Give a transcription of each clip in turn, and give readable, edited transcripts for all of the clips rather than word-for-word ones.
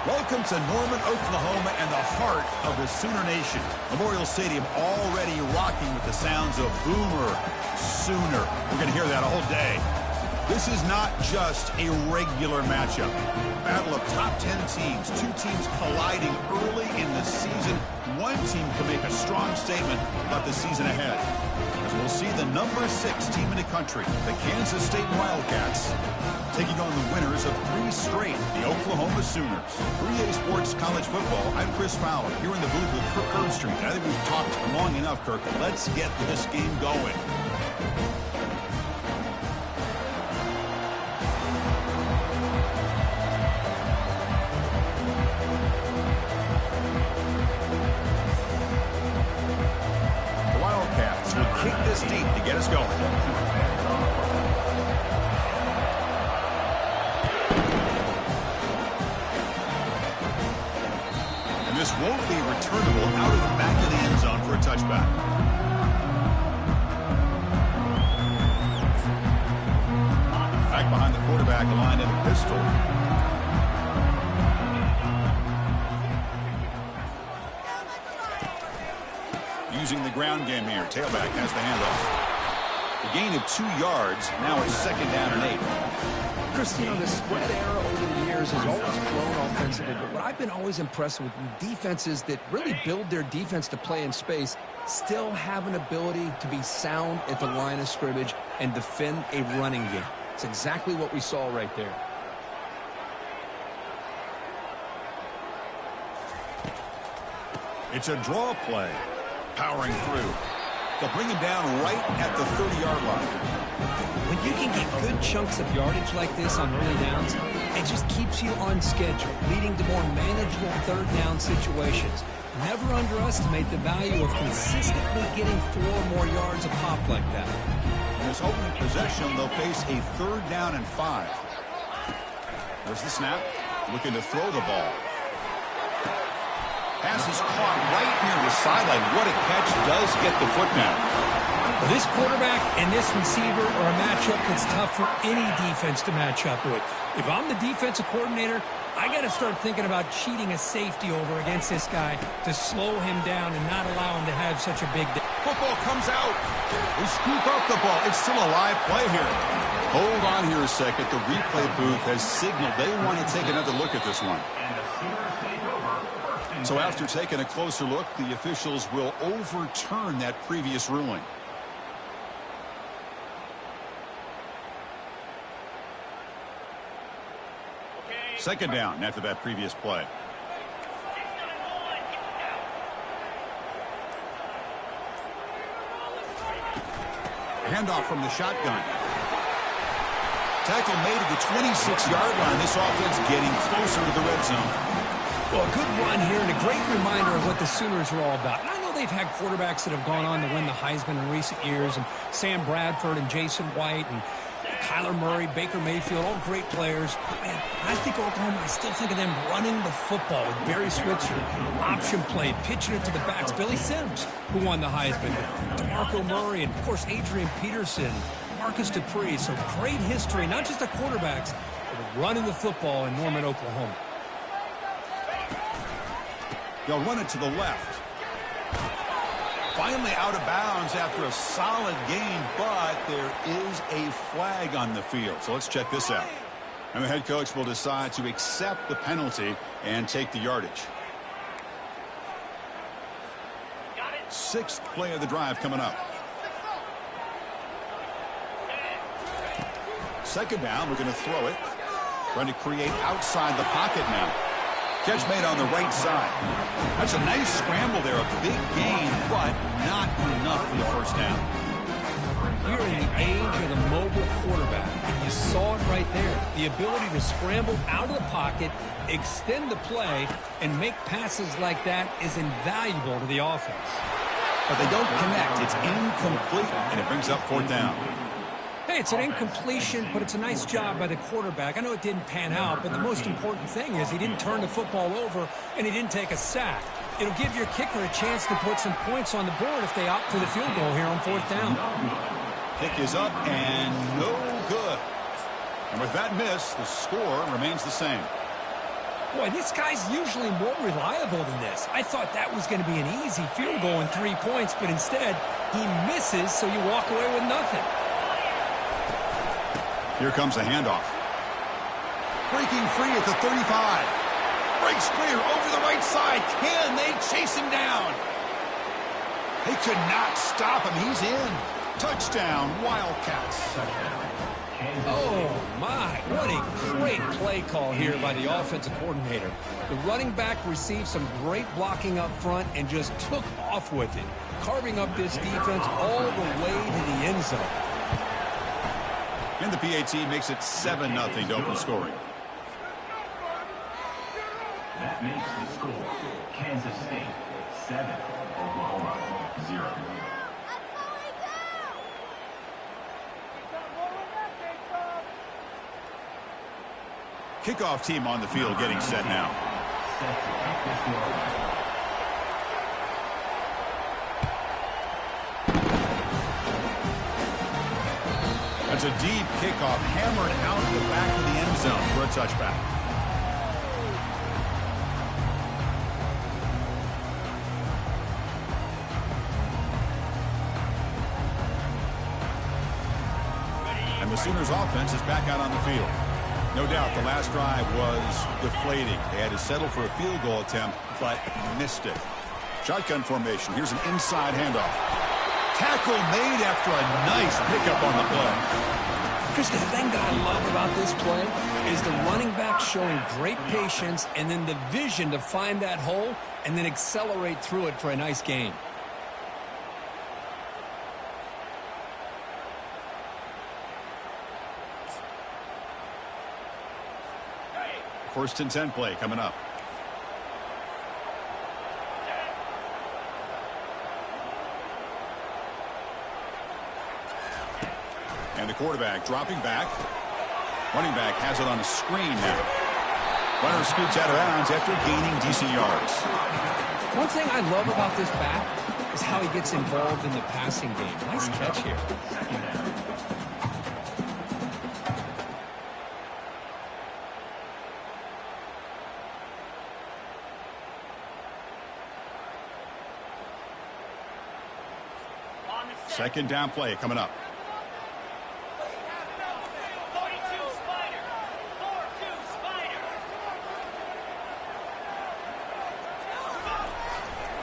Welcome to Norman, Oklahoma, and the heart of the Sooner Nation. Memorial Stadium already rocking with the sounds of Boomer Sooner. We're going to hear that all day. This is not just a regular matchup. Battle of top 10 teams. Two teams colliding early in the season. One team can make a strong statement about the season ahead. As we'll see the number 6 team in the country, the Kansas State Wildcats, taking on the winners of 3 straight, the Oklahoma Sooners. 3A Sports College Football, I'm Chris Fowler, here in the booth with Kirk Herbstreit. I think we've talked long enough, Kirk. Let's get this game going. The Wildcats will kick this deep to get us going. This won't be returnable out of the back of the end zone for a touchback. Back behind the quarterback line in the pistol. Using the ground game here. Tailback has the handoff. A gain of 2 yards. Now it's 2nd down and 8. Chris, you know, the spread era over the years has always grown offensively, but what I've been always impressed with defenses that really build their defense to play in space still have an ability to be sound at the line of scrimmage and defend a running game. It's exactly what we saw right there. It's a draw play. Powering through. They'll bring him down right at the 30-yard line. When you can get good chunks of yardage like this on early downs, it just keeps you on schedule, leading to more manageable 3rd down situations. Never underestimate the value of consistently getting 4 more yards a pop like that. In this opening possession, they'll face a 3rd down and 5. There's the snap. Looking to throw the ball. Pass is caught right near the sideline. What a catch. Does get the foot down. This quarterback and this receiver are a matchup that's tough for any defense to match up with. If I'm the defensive coordinator, I got to start thinking about cheating a safety over against this guy to slow him down and not allow him to have such a big day. Football comes out. They scoop up the ball. It's still a live play here. Hold on here a second. The replay booth has signaled they want to take another look at this one. So after taking a closer look, the officials will overturn that previous ruling. Second down after that previous play. Handoff from the shotgun. Tackle made at the 26-yard line. This offense getting closer to the red zone. Well, a good run here and a great reminder of what the Sooners are all about. And I know they've had quarterbacks that have gone on to win the Heisman in recent years, and Sam Bradford and Jason White and Kyler Murray, Baker Mayfield, all great players. Man, I think Oklahoma, I still think of them running the football with Barry Switzer, option play, pitching it to the backs. Billy Sims, who won the Heisman. DeMarco Murray, and, of course, Adrian Peterson, Marcus Dupree. So great history, not just the quarterbacks, but running the football in Norman, Oklahoma. They'll run it to the left. Finally out of bounds after a solid game, but there is a flag on the field. So let's check this out. And the head coach will decide to accept the penalty and take the yardage. 6th play of the drive coming up. 2nd down, we're going to throw it. Trying to create outside the pocket now. Catch made on the right side. That's a nice scramble there. A big gain, but not enough for the 1st down. You're in the age of the mobile quarterback, and you saw it right there. The ability to scramble out of the pocket, extend the play, and make passes like that is invaluable to the offense. But they don't connect. It's incomplete, and it brings up 4th down. Hey, it's an incompletion, but it's a nice job by the quarterback. I know it didn't pan out, but the most important thing is he didn't turn the football over and he didn't take a sack. It'll give your kicker a chance to put some points on the board if they opt for the field goal here on 4th down. Kick is up and no good. And with that miss, the score remains the same. Boy, this guy's usually more reliable than this. I thought that was going to be an easy field goal and 3 points, but instead, he misses, so you walk away with nothing. Here comes a handoff. Breaking free at the 35. Breaks clear over the right side. Can they chase him down? They could not stop him. He's in. Touchdown, Wildcats. Oh, my. What a great play call here by the offensive coordinator. The running back received some great blocking up front and just took off with it, carving up this defense all the way to the end zone. And the PAT makes it 7-0 to open scoring. That makes the score Kansas State 7, Oklahoma 0. Kickoff team on the field getting set now. That's a deep kickoff, hammered out the back of the end zone for a touchback. And the Sooners offense is back out on the field. No doubt the last drive was deflating. They had to settle for a field goal attempt, but missed it. Shotgun formation. Here's an inside handoff. Tackle made after a nice pickup on the play. Chris, the thing that I love about this play is the running back showing great patience and then the vision to find that hole and then accelerate through it for a nice gain. First and 10 play coming up. And the quarterback dropping back. Running back has it on a screen now. Runner scoots out of bounds after gaining decent yards. One thing I love about this back is how he gets involved in the passing game. Nice catch here. Second down play coming up.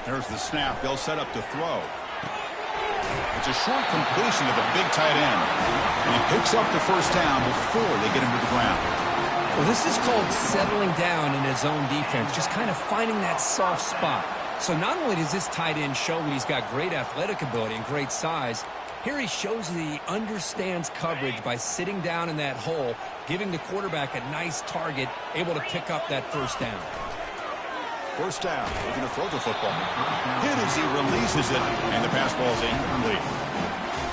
There's the snap. They'll set up to throw. It's a short completion to the big tight end. And he picks up the first down before they get him to the ground. Well, this is called settling down in his own defense, just kind of finding that soft spot. So not only does this tight end show he's got great athletic ability and great size, here he shows that he understands coverage by sitting down in that hole, giving the quarterback a nice target, able to pick up that first down. First down. They're going to throw the football. Hit as he releases it, and the pass ball is incomplete.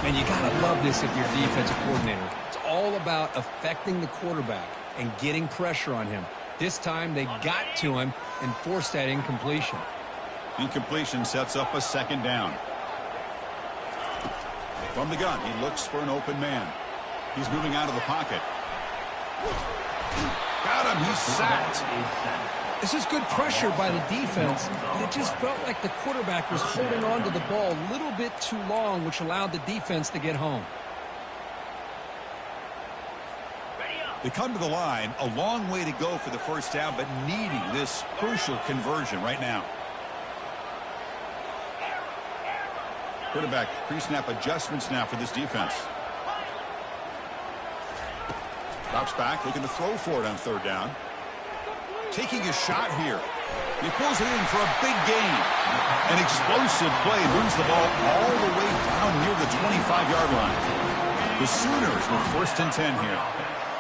And you got to love this if you're a defensive coordinator. It's all about affecting the quarterback and getting pressure on him. This time they got to him and forced that incompletion. Incompletion sets up a second down. From the gun, he looks for an open man. He's moving out of the pocket. Got him. He's sacked. This is good pressure by the defense, but it just felt like the quarterback was holding on to the ball a little bit too long, which allowed the defense to get home. They come to the line, a long way to go for the first down, but needing this crucial conversion right now. Quarterback pre-snap adjustments now for this defense. Drops back, looking to throw for it on third down. Taking a shot here. He pulls it in for a big gain. An explosive play moves the ball all the way down near the 25-yard line. The Sooners were first and 10 here.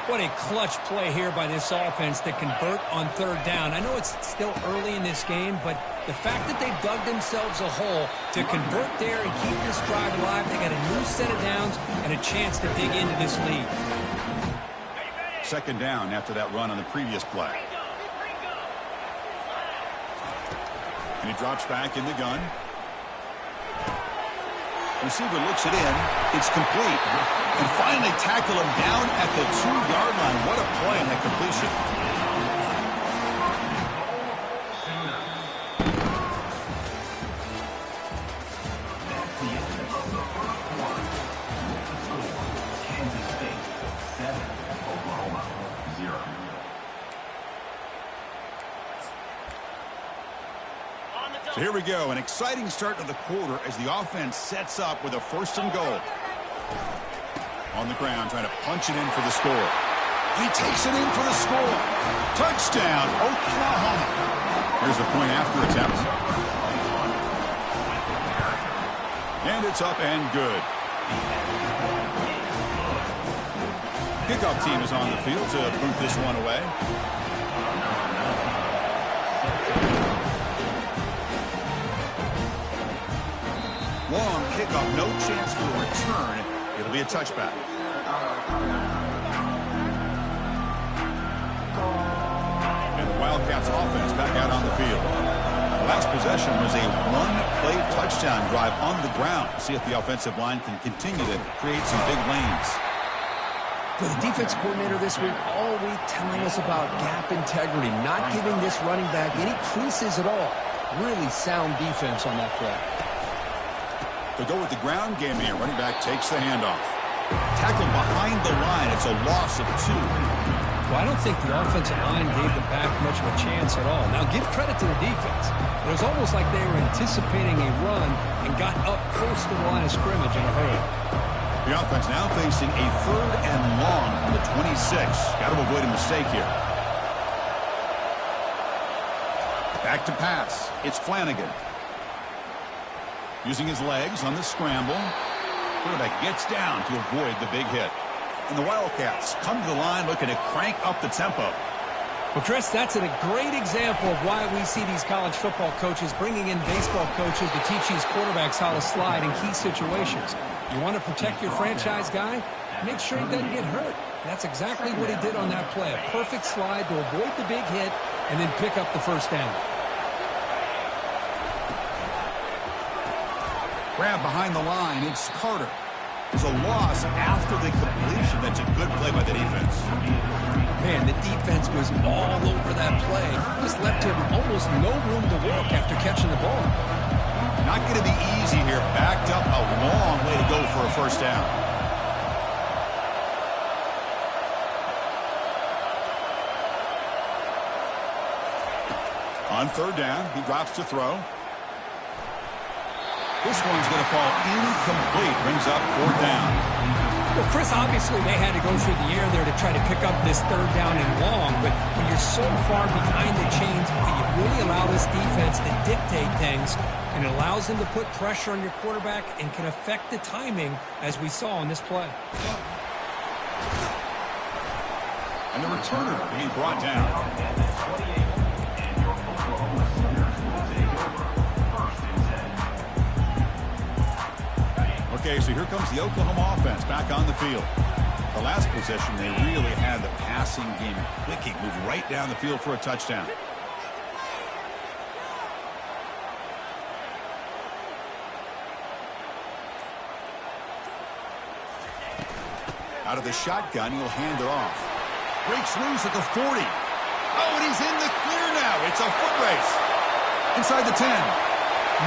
What a clutch play here by this offense to convert on third down. I know it's still early in this game, but the fact that they've dug themselves a hole to convert there and keep this drive alive, they got a new set of downs and a chance to dig into this lead. Second down after that run on the previous play. And he drops back in the gun. Receiver looks it in. It's complete. And finally tackle him down at the 2-yard line. What a play on that completion. Here we go, an exciting start to the quarter as the offense sets up with a 1st and goal. On the ground, trying to punch it in for the score. He takes it in for the score. Touchdown, Oklahoma. Here's the point after attempt. And it's up and good. Kickoff team is on the field to boot this one away. Long kickoff, no chance for a return. It'll be a touchback. And the Wildcats offense back out on the field. The last possession was a one-play touchdown drive on the ground. See if the offensive line can continue to create some big lanes. For the defense coordinator this week, all week telling us about gap integrity, not giving this running back any creases at all. Really sound defense on that play. To go with the ground game here, running back takes the handoff. Tackled behind the line. It's a loss of 2. Well, I don't think the offensive line gave the back much of a chance at all. Now, give credit to the defense. It was almost like they were anticipating a run and got up close to the line of scrimmage in a hurry. The offense now facing a 3rd and long from the 26. Got to avoid a mistake here. Back to pass. It's Flanagan. Using his legs on the scramble. Quarterback gets down to avoid the big hit. And the Wildcats come to the line looking to crank up the tempo. Well, Chris, that's a great example of why we see these college football coaches bringing in baseball coaches to teach these quarterbacks how to slide in key situations. You want to protect your franchise guy? Make sure he doesn't get hurt. That's exactly what he did on that play. A perfect slide to avoid the big hit and then pick up the 1st down. Grab behind the line. It's Carter. It's a loss after the completion. That's a good play by the defense. Man, the defense was all over that play. Just left him almost no room to walk after catching the ball. Not going to be easy here. Backed up a long way to go for a 1st down. On 3rd down, he drops to throw. This one's going to fall incomplete. Brings up 4th down. Well, Chris, obviously they had to go through the air there to try to pick up this 3rd down and long, but when you're so far behind the chains, you really allow this defense to dictate things, and it allows them to put pressure on your quarterback and can affect the timing, as we saw on this play. And the returner being brought down. Okay, so here comes the Oklahoma offense back on the field. The last possession, they really had the passing game clicking. Moved right down the field for a touchdown. Out of the shotgun, he'll hand it off. Breaks loose at the 40. Oh, and he's in the clear now. It's a foot race. Inside the 10.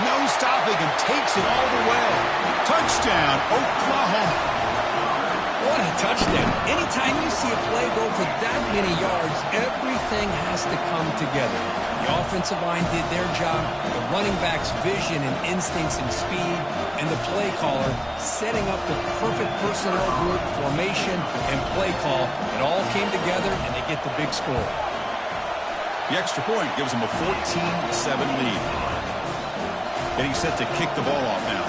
No stopping and takes it all the way. Touchdown, Oklahoma. What a touchdown. Anytime you see a play go for that many yards, everything has to come together. The offensive line did their job, the running back's vision and instincts and speed, and the play caller setting up the perfect personnel group, formation, and play call. It all came together, and they get the big score. The extra point gives them a 14-7 lead. Getting set to kick the ball off now.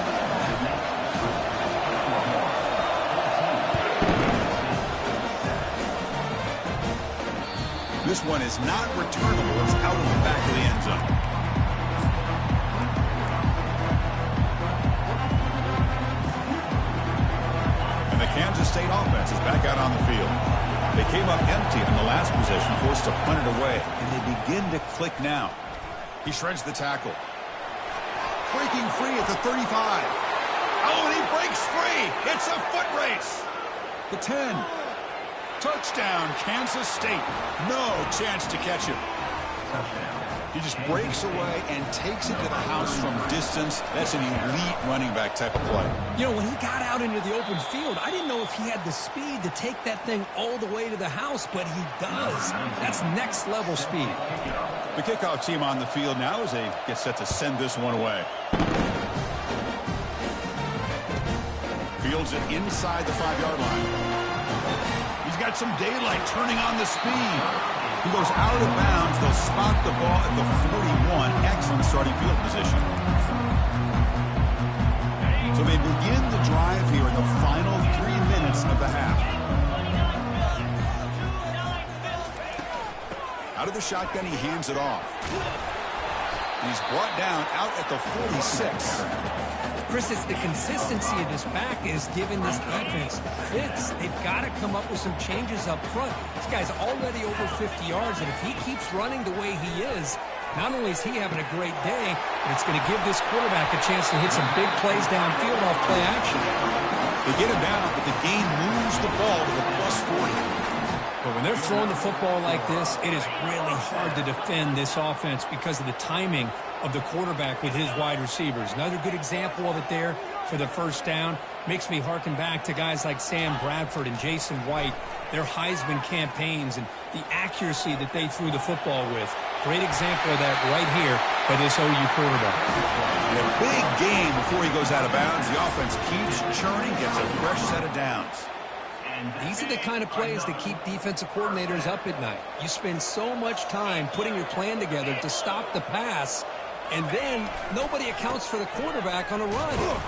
This one is not returnable. It's out of the back of the end zone. And the Kansas State offense is back out on the field. They came up empty on the last possession, forced to punt it away. And they begin to click now. He shreds the tackle. Breaking free at the 35. Oh, and he breaks free. It's a foot race. The 10. Touchdown, Kansas State. No chance to catch him. Touchdown. He just breaks away and takes it to the house from distance. That's an elite running back type of play. You know, when he got out into the open field, I didn't know if he had the speed to take that thing all the way to the house, but he does. That's next-level speed. The kickoff team on the field now as they get set to send this one away. Fields it inside the 5-yard line. He's got some daylight turning on the speed. He goes out of bounds. They'll spot the ball at the 41. Excellent starting field position. So they begin the drive here in the final 3 minutes of the half. Out of the shotgun, he hands it off. He's brought down out at the 46. Chris, it's the consistency of this back is giving this defense fits. They've got to come up with some changes up front. This guy's already over 50 yards, and if he keeps running the way he is, not only is he having a great day, but it's going to give this quarterback a chance to hit some big plays downfield off play action. They get him down, but the game moves the ball to the +40. But when they're throwing the football like this, it is really hard to defend this offense because of the timing of the quarterback with his wide receivers. Another good example of it there for the first down. Makes me harken back to guys like Sam Bradford and Jason White, their Heisman campaigns and the accuracy that they threw the football with. Great example of that right here by this OU quarterback. And a big game before he goes out of bounds. The offense keeps churning, gets a fresh set of downs. These are the kind of plays that keep defensive coordinators up at night. You spend so much time putting your plan together to stop the pass, and then nobody accounts for the quarterback on a run.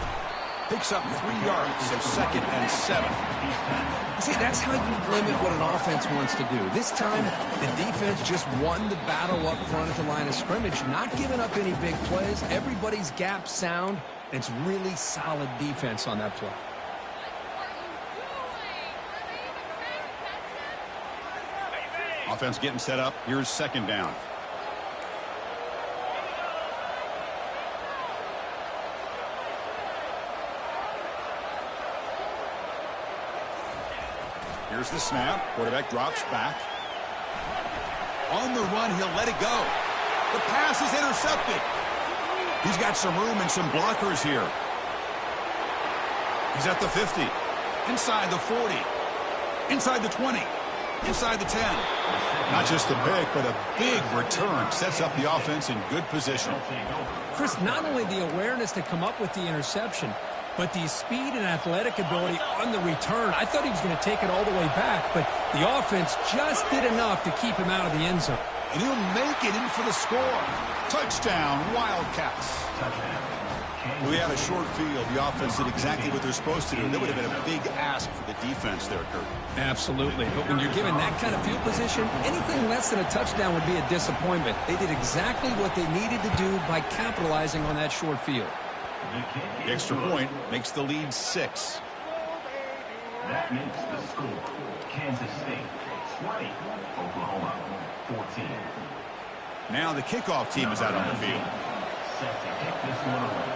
Picks up 3 yards, so 2nd and 7. See, that's how you limit what an offense wants to do. This time, the defense just won the battle up front at the line of scrimmage, not giving up any big plays. Everybody's gap sound, and it's really solid defense on that play. Offense getting set up. Here's 2nd down. Here's the snap. Quarterback drops back. On the run, he'll let it go. The pass is intercepted. He's got some room and some blockers here. He's at the 50. Inside the 40. Inside the 20. Inside the 10. Not just a pick, but a big return. Sets up the offense in good position. Chris, not only the awareness to come up with the interception, but the speed and athletic ability on the return. I thought he was going to take it all the way back, but the offense just did enough to keep him out of the end zone. And he'll make it in for the score. Touchdown, Wildcats. We had a short field. The offense did exactly what they're supposed to do. That would have been a big ask for the defense there, Kurt. Absolutely. But when you're given that kind of field position, anything less than a touchdown would be a disappointment. They did exactly what they needed to do by capitalizing on that short field. The extra point makes the lead 6. That makes the score Kansas State 20, Oklahoma 14. Now the kickoff team is out on the field. Set to kick this one away.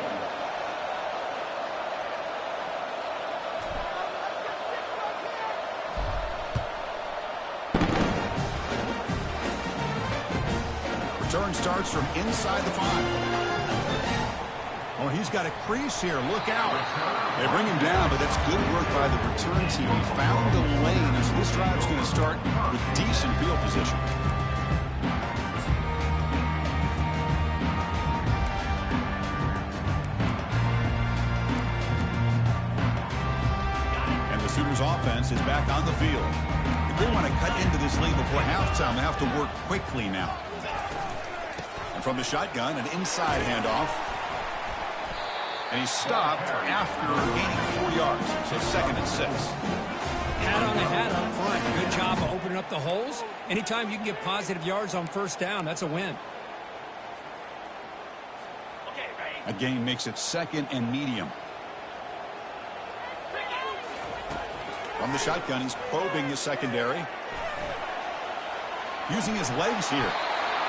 Return starts from inside the 5. Oh, he's got a crease here. Look out. They bring him down, but that's good work by the return team. He found the lane, and so this drive's going to start with decent field position. And the Sooners offense is back on the field. If they want to cut into this lead before halftime, they have to work quickly now. And from the shotgun, an inside handoff. And he's stopped after gaining 4 yards, so 2nd and 6. Hat on a hat up front. Good job of opening up the holes. Anytime you can get positive yards on first down, that's a win. A gain makes it 2nd and medium. From the shotgun, he's probing his secondary. Using his legs here.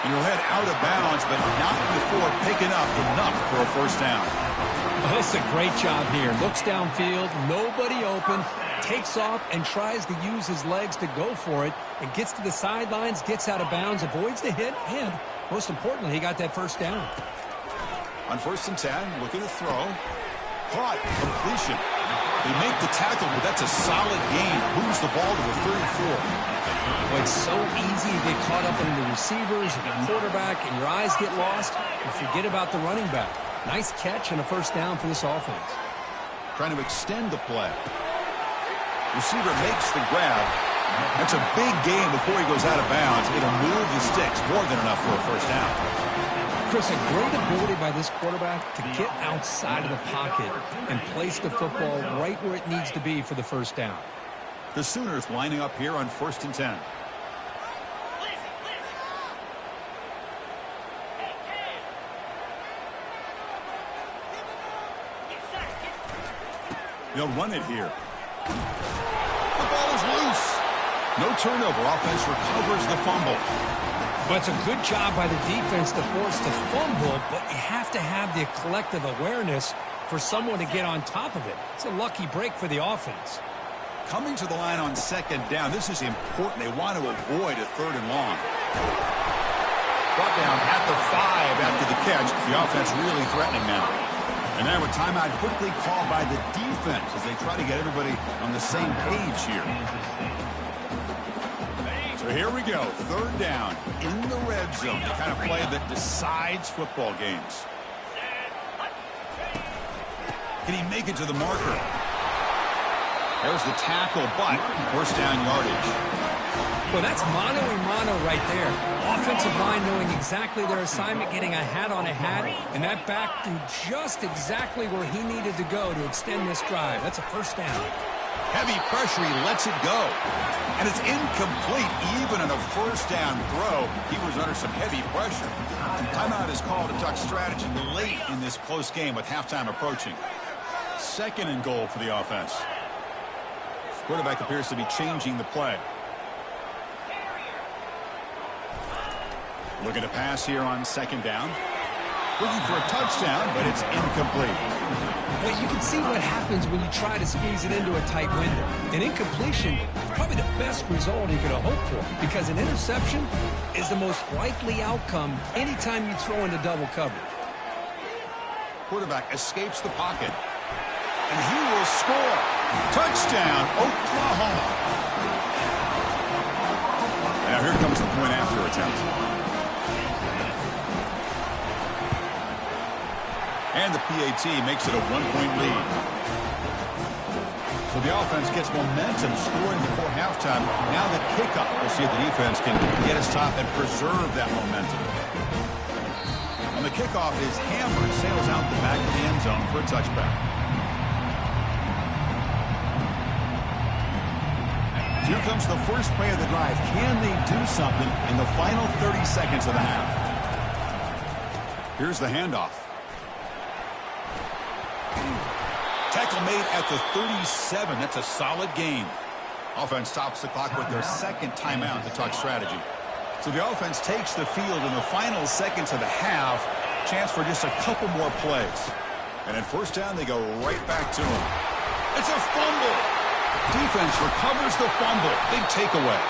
And he'll head out of bounds, but not before picking up enough for a first down. Oh, this is a great job here. Looks downfield, nobody open, takes off and tries to use his legs to go for it. And gets to the sidelines, gets out of bounds, avoids the hit, and Most importantly, he got that first down. On 1st and 10, looking to throw. Caught. Completion. They make the tackle, but that's a solid gain. Moves the ball to the 34. Well, it's so easy to get caught up in the receivers and the quarterback, and your eyes get lost. You forget about the running back. Nice catch and a first down for this offense. Trying to extend the play. Receiver makes the grab. That's a big gain before he goes out of bounds. It'll move the sticks. More than enough for a first down. Chris, a great ability by this quarterback to get outside of the pocket and place the football right where it needs to be for the first down. The Sooners lining up here on 1st and 10. They'll run it here. The ball is loose. No turnover. Offense recovers the fumble. But it's a good job by the defense to force the fumble, but you have to have the collective awareness for someone to get on top of it. It's a lucky break for the offense. Coming to the line on 2nd down. This is important. They want to avoid a 3rd and long. Brought down at the 5 after the catch. The offense really threatening now. And now a timeout quickly called by the defense as they try to get everybody on the same page here. So here we go. 3rd down in the red zone. The kind of play that decides football games. Can he make it to the marker? There's the tackle, but first down yardage. Well, that's mano-a-mano right there. Offensive line knowing exactly their assignment, getting a hat on a hat, and that back to just exactly where he needed to go to extend this drive. That's a first down. Heavy pressure, he lets it go. And it's incomplete, even in a first down throw. He was under some heavy pressure. Timeout is called to talk strategy late in this close game with halftime approaching. 2nd and goal for the offense. Quarterback appears to be changing the play. Looking to pass here on 2nd down. Looking for a touchdown, but it's incomplete. Well, you can see what happens when you try to squeeze it into a tight window. An incompletion is probably the best result he could have hoped for, because an interception is the most likely outcome anytime you throw into double coverage. Quarterback escapes the pocket. And he will score. Touchdown, Oklahoma. Now here comes the point after attempt. And the PAT makes it a 1-point lead. So the offense gets momentum, scoring before halftime. Now the kickoff. We'll see if the defense can get his top and preserve that momentum. On the kickoff, his hammer sails out the back of the end zone for a touchback. Here comes the first play of the drive. Can they do something in the final 30 seconds of the half? Here's the handoff. Tackle made at the 37. That's a solid gain. Offense stops the clock with their 2nd timeout to talk strategy. So the offense takes the field in the final seconds of the half. Chance for just a couple more plays. And at 1st down, they go right back to him. It's a fumble. Defense recovers the fumble. Big takeaway.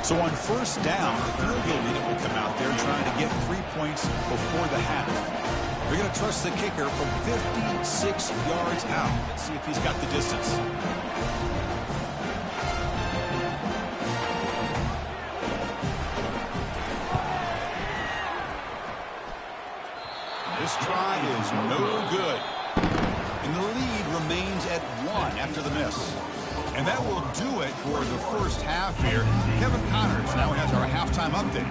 So on 1st down, the field goal unit will come out there trying to get 3 points before the half. They're going to trust the kicker from 56 yards out. Let's see if he's got the distance. This try is no good. And the lead remains at 1 after the miss. And that will do it for the first half here. Kevin Connors now has our halftime update.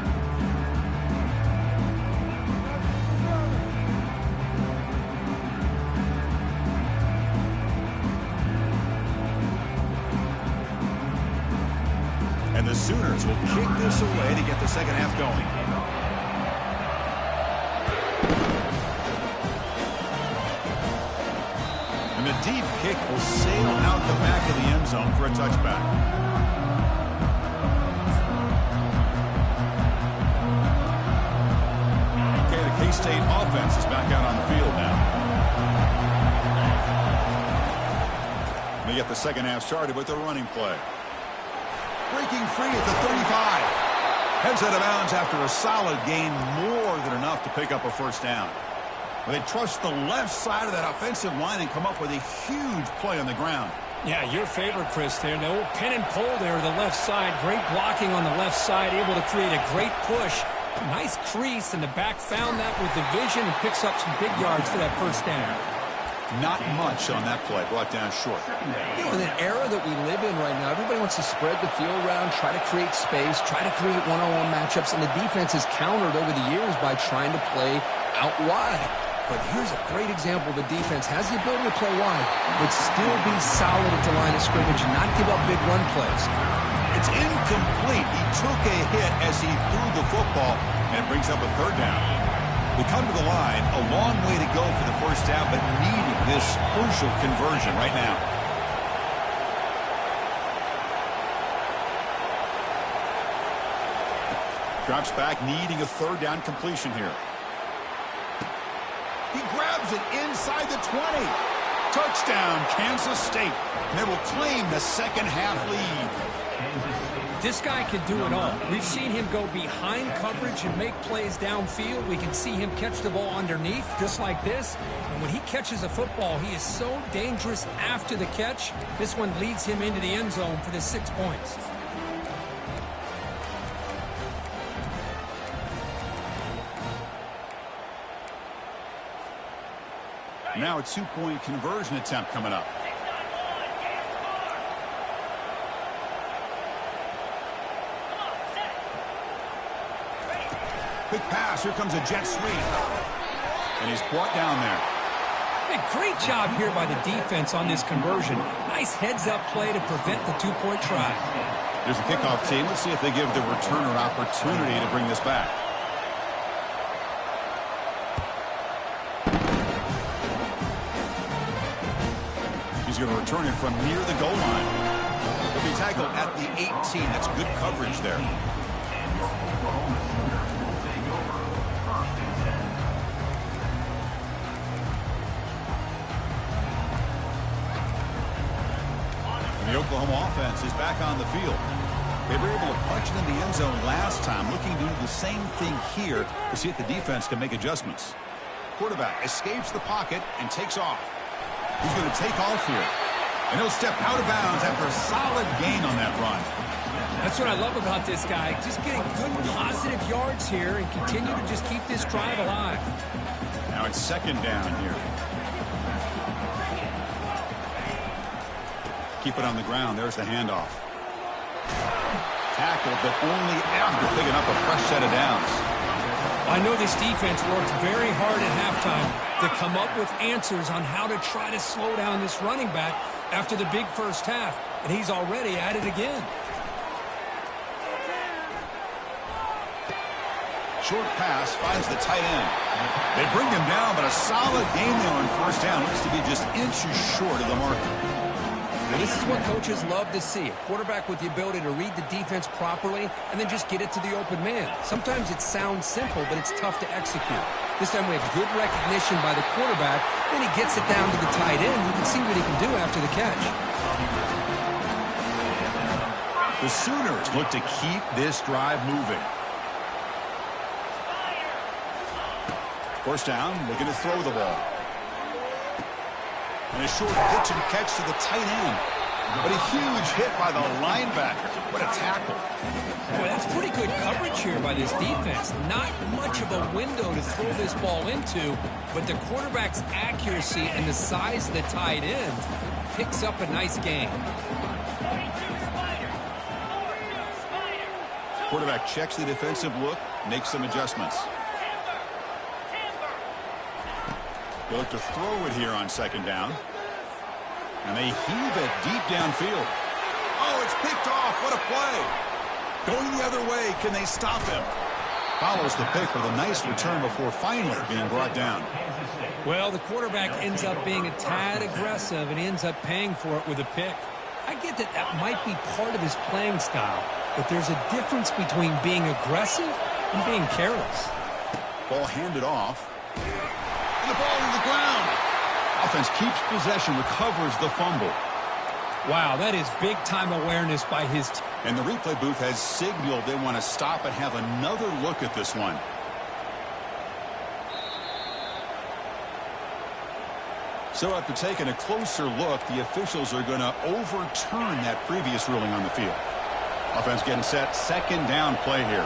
And the Sooners will kick this away to get the second half going. And the deep kick will sail out the back of the end zone for a touchback. Okay, the K-State offense is back out on the field now. They get the second half started with the running play. Breaking free at the 35. Heads out of bounds after a solid gain, more than enough to pick up a first down. They trust the left side of that offensive line and come up with a huge play on the ground. Yeah, your favorite, Chris, there. The old pin and pull there to the left side. Great blocking on the left side, able to create a great push. Nice crease, and the back found that with the vision and picks up some big yards for that first down. Not much on that play, brought down short. You know, in an era that we live in right now, everybody wants to spread the field around, try to create space, try to create one-on-one matchups, and the defense has countered over the years by trying to play out wide. But here's a great example. The defense has the ability to play wide, but still be solid at the line of scrimmage and not give up big run plays. It's incomplete. He took a hit as he threw the football, and it brings up a third down. We come to the line, a long way to go for the first down, but needing this crucial conversion right now. Drops back, needing a third down completion here. He grabs it inside the 20. Touchdown, Kansas State. And they will claim the second half lead. This guy can do it all. We've seen him go behind coverage and make plays downfield. We can see him catch the ball underneath, just like this. And when he catches a football, he is so dangerous after the catch. This one leads him into the end zone for the 6 points. Now a two-point conversion attempt coming up. Quick pass. Here comes a jet sweep. And he's brought down there. Hey, great job here by the defense on this conversion. Nice heads-up play to prevent the two-point try. There's the kickoff team. Let's see if they give the returner an opportunity to bring this back. He's going to return it from near the goal line. He'll be tackled at the 18. That's good coverage there. And the Oklahoma offense is back on the field. They were able to punch it in the end zone last time, looking to do the same thing here to see if the defense can make adjustments. Quarterback escapes the pocket and takes off. He's going to take off here. And he'll step out of bounds after a solid gain on that run. That's what I love about this guy. Just getting good positive yards here and continue to just keep this drive alive. Now it's second down here. Keep it on the ground. There's the handoff. Tackled, but only after picking up a fresh set of downs. I know this defense worked very hard at halftime to come up with answers on how to try to slow down this running back after the big first half, and he's already at it again. Short pass finds the tight end. They bring him down, but a solid gain there on first down. Looks to be just inches short of the marker. Now, this is what coaches love to see. A quarterback with the ability to read the defense properly and then just get it to the open man. Sometimes it sounds simple, but it's tough to execute. This time we have good recognition by the quarterback. Then he gets it down to the tight end. You can see what he can do after the catch. The Sooners look to keep this drive moving. First down, looking to throw the ball. And a short pitch and catch to the tight end. But a huge hit by the linebacker. What a tackle. Boy, that's pretty good coverage here by this defense. Not much of a window to throw this ball into, but the quarterback's accuracy and the size of the tight end picks up a nice gain. Quarterback checks the defensive look, makes some adjustments. They look to throw it here on second down. And they heave it deep downfield. Oh, it's picked off. What a play. Going the other way. Can they stop him? Follows the pick with a nice return before finally being brought down. Well, the quarterback ends up being a tad aggressive and ends up paying for it with a pick. I get that that might be part of his playing style, but there's a difference between being aggressive and being careless. Ball handed off. And the ball to the ground. Offense keeps possession, recovers the fumble. Wow, that is big-time awareness by his team. And the replay booth has signaled they want to stop and have another look at this one. So after taking a closer look, the officials are going to overturn that previous ruling on the field. Offense getting set. Second down play here.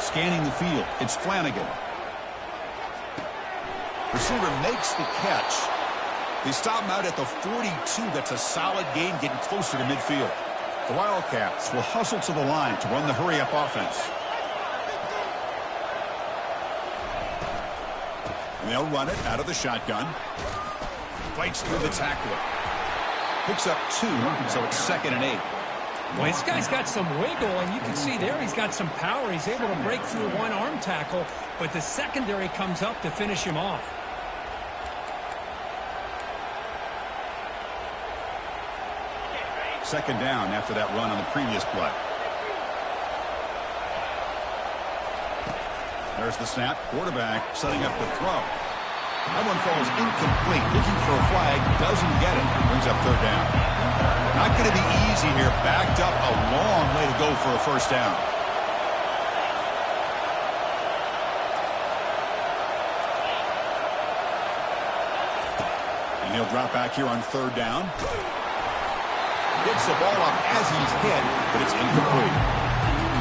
Scanning the field. It's Flanagan. Receiver makes the catch. They stop him out at the 42. That's a solid gain, getting closer to midfield. The Wildcats will hustle to the line to run the hurry-up offense. And they'll run it out of the shotgun. Fights through the tackler. Picks up 2, so it's 2nd and 8. Well, this guy's got some wiggle, and you can see there he's got some power. He's able to break through one arm tackle, but the secondary comes up to finish him off. Second down after that run on the previous play. There's the snap. Quarterback setting up the throw. That one falls incomplete. Looking for a flag. Doesn't get it. Brings up 3rd down. Not going to be easy here. Backed up a long way to go for a 1st down. And he'll drop back here on 3rd down. Gets the ball up as he's hit, but it's incomplete.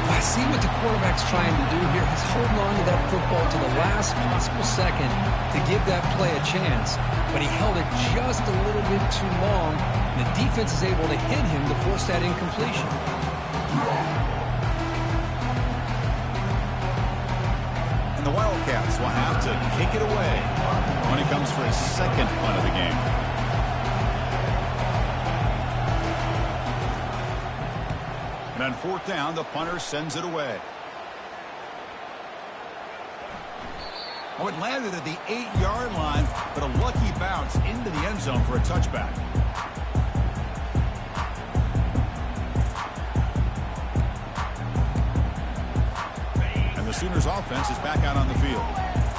I see what the quarterback's trying to do here. He's holding on to that football to the last possible second to give that play a chance, but he held it just a little bit too long, and the defense is able to hit him to force that incompletion. And the Wildcats will have to kick it away when it comes for a 2nd punt of the game. And on 4th down, the punter sends it away. Oh, it landed at the 8-yard line, but a lucky bounce into the end zone for a touchback. And the Sooners offense is back out on the field.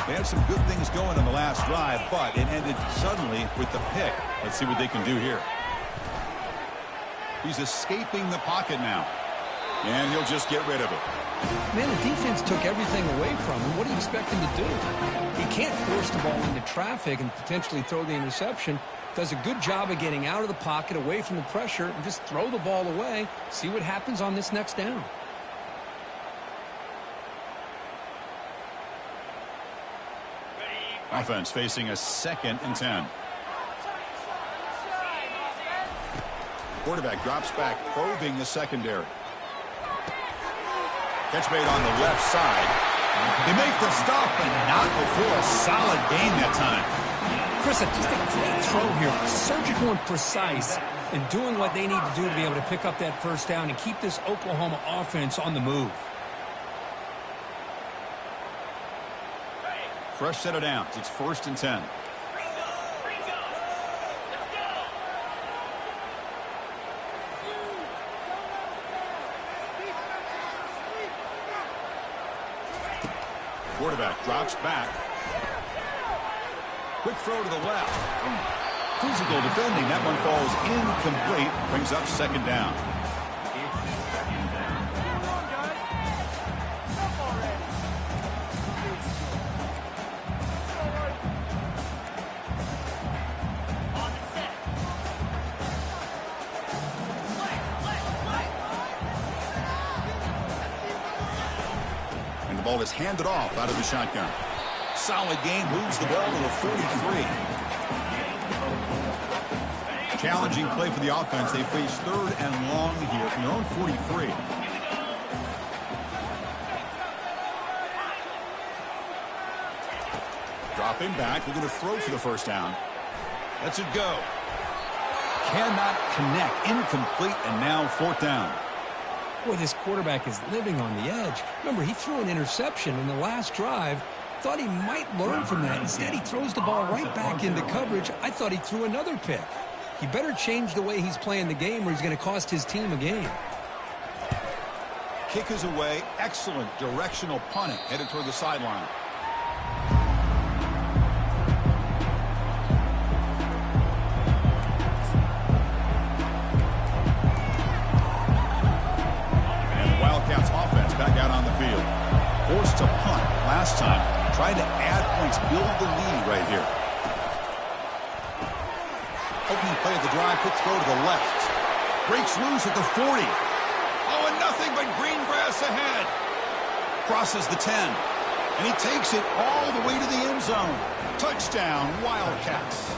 They had some good things going on the last drive, but it ended suddenly with the pick. Let's see what they can do here. He's escaping the pocket now. And he'll just get rid of it. Man, the defense took everything away from him. What do you expect him to do? He can't force the ball into traffic and potentially throw the interception. Does a good job of getting out of the pocket, away from the pressure, and just throw the ball away. See what happens on this next down. Offense facing a 2nd and 10. Quarterback drops back, probing the secondary. Catch made on the left side. They make the stop, but not before a solid gain that time. Chris, just a great throw here. Surgical and precise in doing what they need to do to be able to pick up that 1st down and keep this Oklahoma offense on the move. Fresh set of downs. It's 1st and 10. Quarterback drops back. Quick throw to the left. Physical defending. That one falls incomplete. Brings up 2nd down. Ball is handed off out of the shotgun. Solid gain, moves the ball to the 43. Challenging play for the offense. They face 3rd and long here from their own 43. Dropping back. We're going to throw for the 1st down. Lets it go. Cannot connect. Incomplete, and now 4th down. Boy, this quarterback is living on the edge. Remember, he threw an interception in the last drive. Thought he might learn from that. Instead, he throws the ball right back into coverage. I thought he threw another pick. He better change the way he's playing the game or he's going to cost his team a game. Kick is away. Excellent directional punting. Headed toward the sideline. add points, build the lead right here. Opening play of the drive, quick throw to the left. Breaks loose at the 40. Oh, and nothing but green grass ahead. Crosses the 10. And he takes it all the way to the end zone. Touchdown, Wildcats.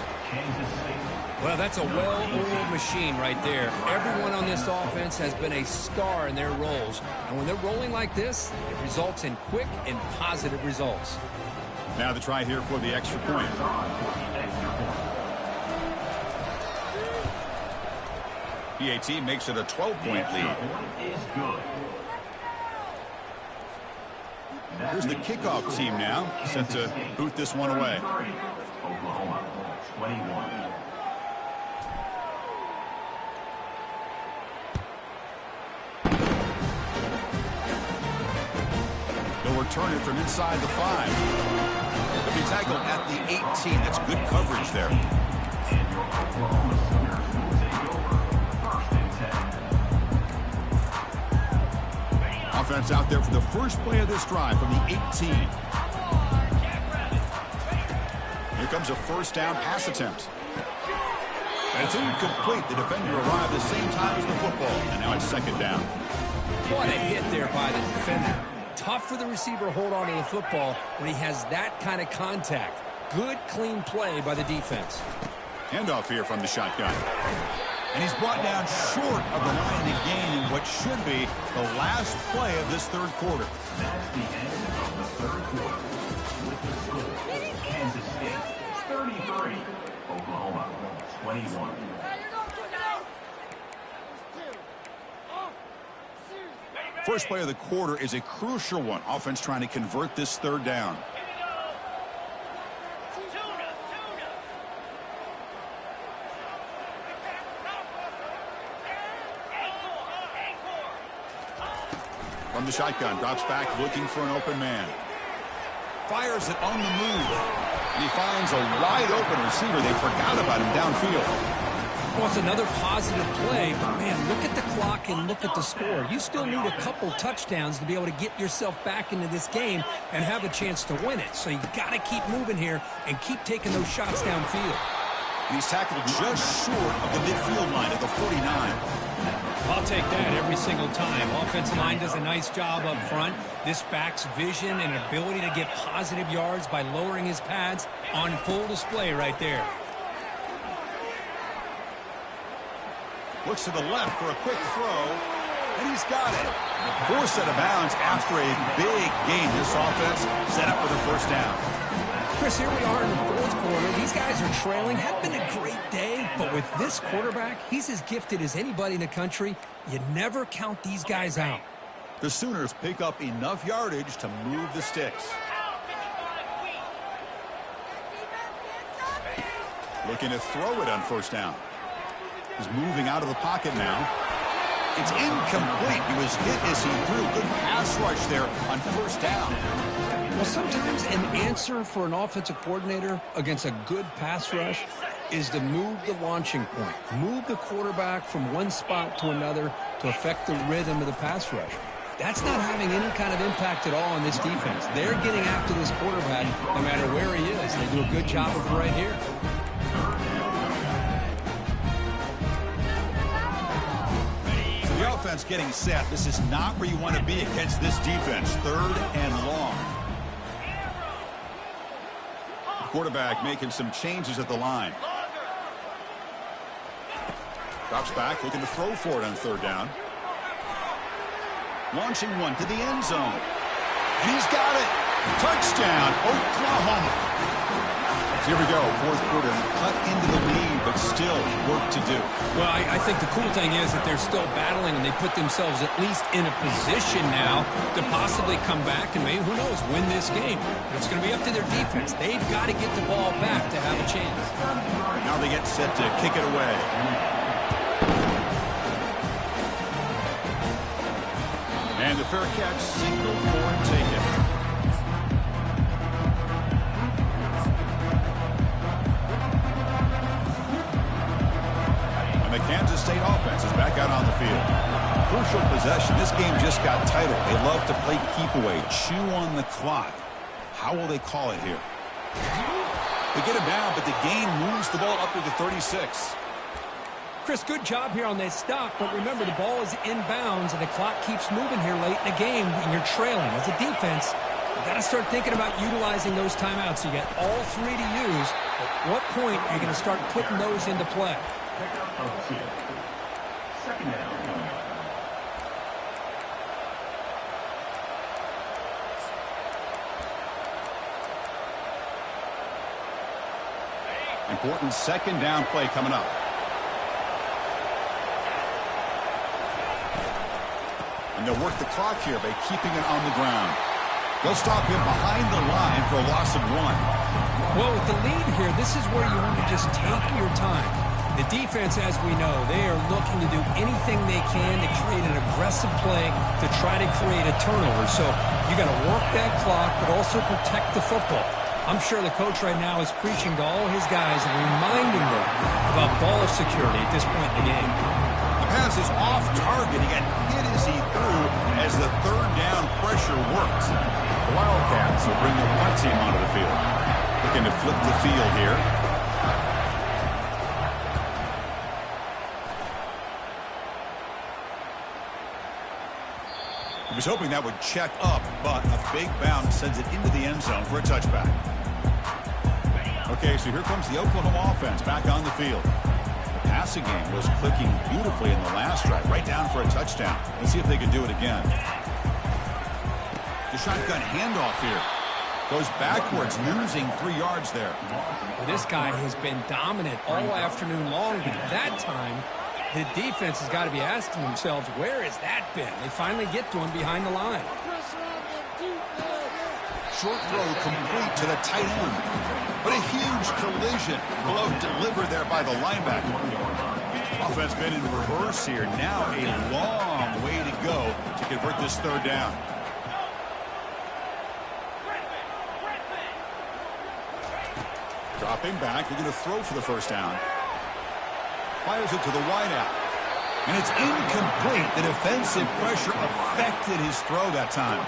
Well, that's a well-oiled machine right there. Everyone on this offense has been a star in their roles. And when they're rolling like this, it results in quick and positive results. Now the try here for the extra point. PAT makes it a 12-point lead. Here's the kickoff team now, set to boot this one away. Oklahoma, 21. They'll return it from inside the 5. They'll be tackled at the 18. That's good coverage there. And your Oklahoma Sooners will take over 1st and 10. Offense out there for the first play of this drive from the 18. Here comes a first down pass attempt. And it's incomplete. The defender arrived at the same time as the football. And now it's second down. What a hit there by the defender. Tough for the receiver to hold on to the football when he has that kind of contact. Good, clean play by the defense. Handoff here from the shotgun. And he's brought down short of the line to gain in what should be the last play of this third quarter. That's the end of the third quarter. With the score, Kansas State 33, Oklahoma 21. First play of the quarter is a crucial one. Offense trying to convert this third down. From the shotgun, drops back looking for an open man. Fires it on the move. And he finds a wide open receiver. They forgot about him downfield. Well, it's another positive play, but man, look at the clock and look at the score. You still need a couple touchdowns to be able to get yourself back into this game and have a chance to win it. So you got to keep moving here and keep taking those shots downfield. He's tackled just short of the midfield line at the 49. I'll take that every single time. Offensive line does a nice job up front. This back's vision and ability to get positive yards by lowering his pads on full display right there. Looks to the left for a quick throw, and he's got it. Forced out of bounds after a big gain. This offense set up with a first down. Chris, here we are in the fourth quarter. These guys are trailing. Had been a great day, but with this quarterback, he's as gifted as anybody in the country. You never count these guys out. The Sooners pick up enough yardage to move the sticks. Looking to throw it on first down. He's moving out of the pocket now. It's incomplete. He was hit as he threw. Good pass rush there on first down. Well, sometimes an answer for an offensive coordinator against a good pass rush is to move the launching point. Move the quarterback from one spot to another to affect the rhythm of the pass rush. That's not having any kind of impact at all on this defense. They're getting after this quarterback no matter where he is. They do a good job of it right here. The offense getting set. This is not where you want to be against this defense. Third and long. The quarterback making some changes at the line. Drops back, looking to throw for it on third down. Launching one to the end zone. And he's got it. Touchdown, Oklahoma. Here we go, fourth quarter, cut into the lead, but still work to do. Well, I think the cool thing is that they're still battling, and they put themselves at least in a position now to possibly come back and maybe, who knows, win this game. But it's going to be up to their defense. They've got to get the ball back to have a chance. Now they get set to kick it away. And the fair catch, single for and take it. The Kansas State offense is back out on the field. Crucial possession. This game just got tighter. They love to play keep away, chew on the clock. How will they call it here? They get him down, but the gain moves the ball up to the 36. Chris, good job here on that stop, but remember, the ball is inbounds, and the clock keeps moving here late in the game, and you're trailing. As a defense, you got to start thinking about utilizing those timeouts. You got all three to use. At what point are you going to start putting those into play? Second down. Important second down play coming up. And they'll work the clock here by keeping it on the ground. They'll stop him behind the line for a loss of 1. Well, with the lead here, this is where you want to just take your time. The defense, as we know, they are looking to do anything they can to create an aggressive play to try to create a turnover. So you got to work that clock, but also protect the football. I'm sure the coach right now is preaching to all his guys and reminding them about ball security at this point in the game. The pass is off target. He got hit as he threw as the third down pressure worked. The Wildcats will bring the punt team onto the field. Looking to flip the field here. He was hoping that would check up, but a big bounce sends it into the end zone for a touchback. Okay, so here comes the Oklahoma offense back on the field. The passing game was clicking beautifully in the last drive, right down for a touchdown. Let's see if they can do it again. The shotgun handoff here. Goes backwards, losing 3 yards there. Well, this guy has been dominant all afternoon long, but that time, the defense has got to be asking themselves, where has that been? They finally get to him behind the line. Short throw complete to the tight end. But a huge collision below delivered there by the linebacker. Offense been in reverse here. Now a long way to go to convert this third down. Dropping back, they're going to throw for the first down. Fires it to the wideout. And it's incomplete. The defensive pressure affected his throw that time.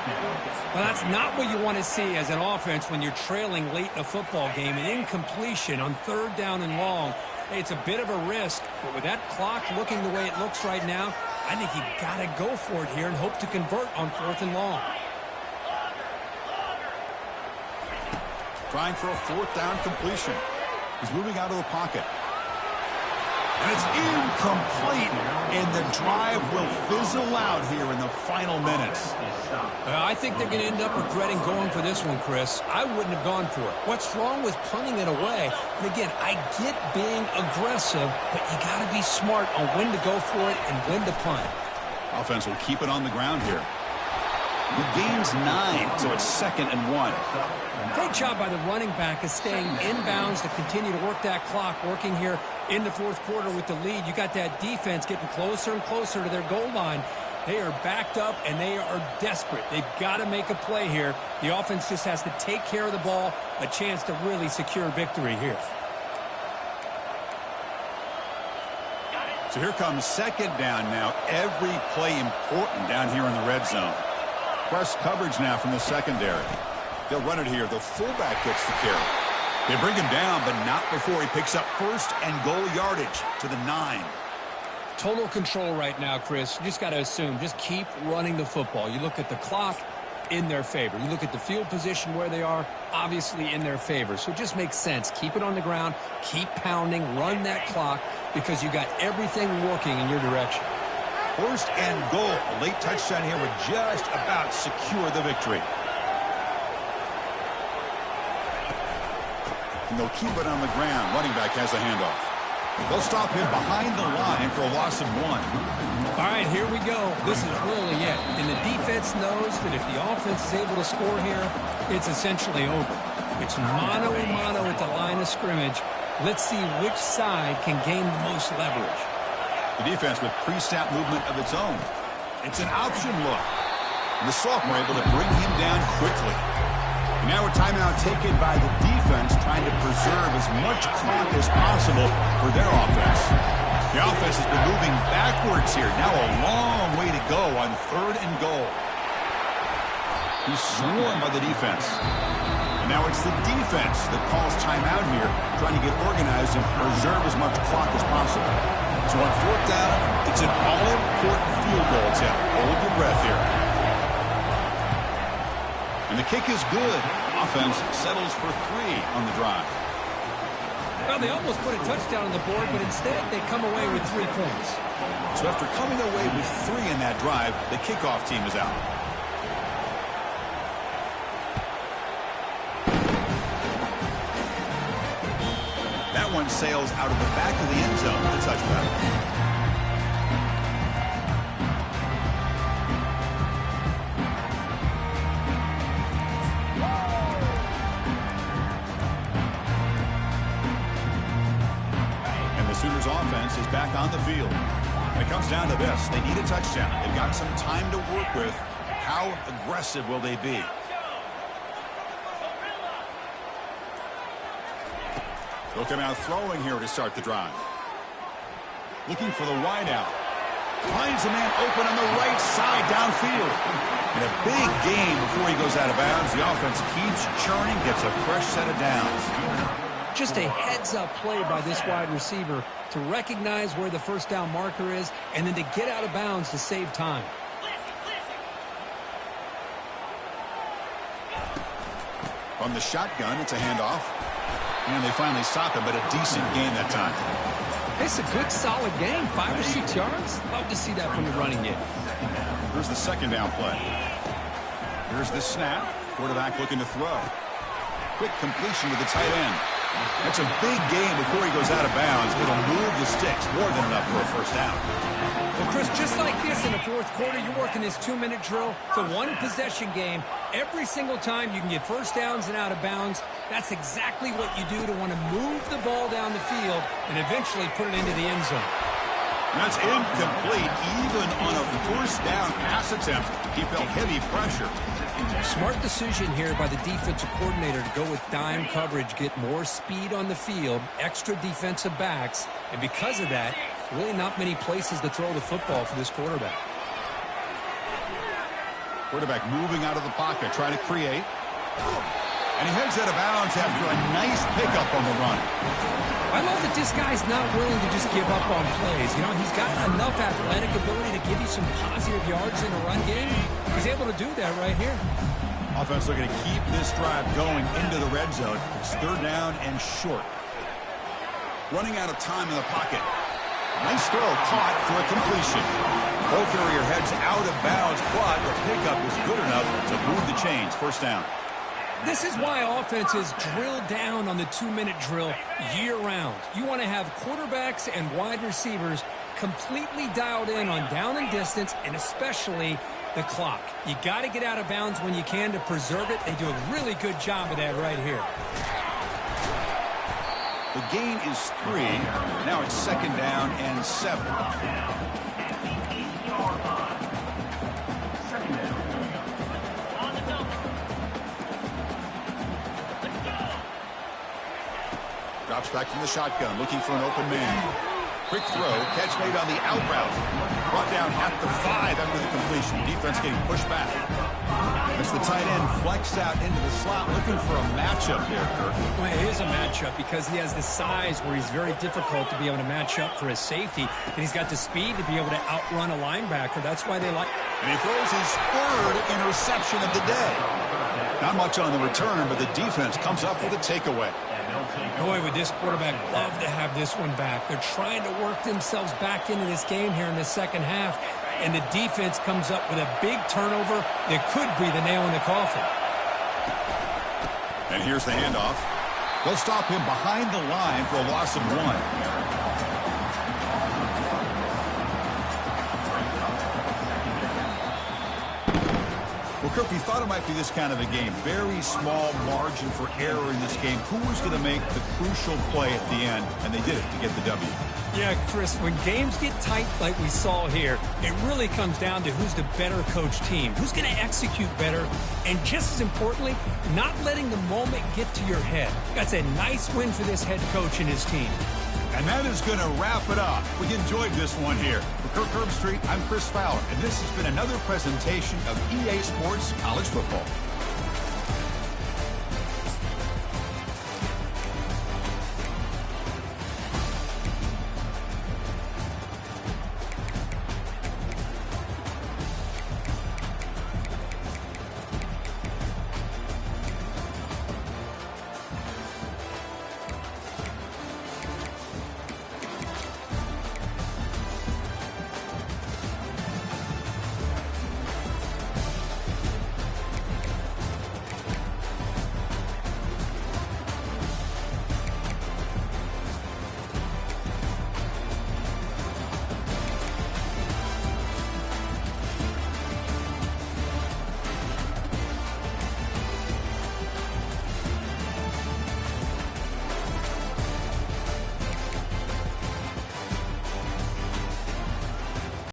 Well, that's not what you want to see as an offense when you're trailing late in a football game. An incompletion on third down and long. Hey, it's a bit of a risk, but with that clock looking the way it looks right now, I think you got to go for it here and hope to convert on 4th and long. Trying for a 4th down completion. He's moving out of the pocket. And it's incomplete, and the drive will fizzle out here in the final minutes. I think they're going to end up regretting going for this one, Chris. I wouldn't have gone for it. What's wrong with punting it away? And again, I get being aggressive, but you got to be smart on when to go for it and when to punt. Offense will keep it on the ground here. He gains 9, so it's 2nd and 1. Great job by the running back of staying inbounds to continue to work that clock, working here in the 4th quarter with the lead. You got that defense getting closer and closer to their goal line. They are backed up, and they are desperate. They've got to make a play here. The offense just has to take care of the ball, a chance to really secure victory here. So here comes 2nd down now. Every play important down here in the red zone. Press coverage now from the secondary. They'll run it here. The fullback gets the carry. They bring him down, but not before he picks up 1st and goal yardage to the 9. Total control right now, Chris. You just got to assume, just keep running the football. You look at the clock, in their favor. You look at the field position where they are, obviously in their favor. So it just makes sense. Keep it on the ground, keep pounding, run that clock, because you got everything working in your direction. 1st and goal. A late touchdown here would just about secure the victory. And they'll keep it on the ground. Running back has a handoff. They'll stop him behind the line for a loss of 1. All right, here we go. This is really it. And the defense knows that if the offense is able to score here, it's essentially over. It's mano-a-mano at the line of scrimmage. Let's see which side can gain the most leverage. The defense with pre-snap movement of its own. It's an option look. And the sophomore able to bring him down quickly. And now a timeout taken by the defense, trying to preserve as much clock as possible for their offense. The offense has been moving backwards here. Now a long way to go on 3rd and goal. He's swarmed by the defense. And now it's the defense that calls timeout here, trying to get organized and preserve as much clock as possible. So on fourth down, it's an all-important field goal attempt. Hold your breath here. And the kick is good. Offense settles for 3 on the drive. Well, they almost put a touchdown on the board, but instead they come away with 3 points. So after coming away with 3 in that drive, the kickoff team is out. That one sails out of the back of the end zone with a touchback. Sooners offense is back on the field. And it comes down to this. They need a touchdown. They've got some time to work with. How aggressive will they be? They'll come out throwing here to start the drive. Looking for the wideout. Finds a man open on the right side downfield. And a big gain before he goes out of bounds. The offense keeps churning, gets a fresh set of downs. Just a heads-up play by this wide receiver to recognize where the first down marker is and then to get out of bounds to save time. From the shotgun, it's a handoff. And they finally stop him, but a decent gain that time. It's a good, solid game. 5 or 6 yards. Love to see that from the running game. Here's the second down play. Here's the snap. Quarterback looking to throw. Quick completion to the tight end. That's a big gain before he goes out of bounds. It'll move the sticks more than enough for a first down. Well, Chris, just like this in the fourth quarter, you're working this 2-minute drill. It's a one-possession game. Every single time you can get first downs and out of bounds, that's exactly what you do to want to move the ball down the field and eventually put it into the end zone. That's incomplete. Even on a first down pass attempt, he felt heavy pressure. Smart decision here by the defensive coordinator to go with dime coverage, get more speed on the field, extra defensive backs, and because of that, really not many places to throw the football for this quarterback. Quarterback moving out of the pocket, trying to create. And he heads out of bounds after a nice pickup on the run. I love that this guy's not willing to just give up on plays. You know, he's got enough athletic ability to give you some positive yards in the run game. He's able to do that right here. Offense looking to keep this drive going into the red zone. It's third down and short. Running out of time in the pocket. Nice throw, caught for a completion. Both area heads out of bounds, but the pickup was good enough to move the chains. First down. This is why offenses drill down on the 2-minute drill year-round. You want to have quarterbacks and wide receivers completely dialed in on down and distance, and especially the clock. You got to get out of bounds when you can to preserve it. They do a really good job of that right here. The gain is 3. Now it's second down and 7. Drops back from the shotgun, looking for an open man. Quick throw, catch made on the out route. Brought down at the 5 after the completion. Defense getting pushed back. As the tight end flexed out into the slot, looking for a matchup there, Kirk. Well, it is a matchup because he has the size where he's very difficult to be able to match up for his safety. And he's got the speed to be able to outrun a linebacker. That's why they like. And he throws his third interception of the day. Not much on the return, but the defense comes up with a takeaway. Boy, would this quarterback love to have this one back. They're trying to work themselves back into this game here in the second half, and the defense comes up with a big turnover that could be the nail in the coffin. And here's the handoff. They'll stop him behind the line for a loss of 1. Well, Kirk, we thought it might be this kind of a game. Very small margin for error in this game. Who was going to make the crucial play at the end? And they did it to get the W. Yeah, Chris, when games get tight like we saw here, it really comes down to who's the better coach team. Who's going to execute better? And just as importantly, not letting the moment get to your head. That's a nice win for this head coach and his team. And that is going to wrap it up. We enjoyed this one here. For Kirk Herbstreit, I'm Chris Fowler, and this has been another presentation of EA Sports College Football.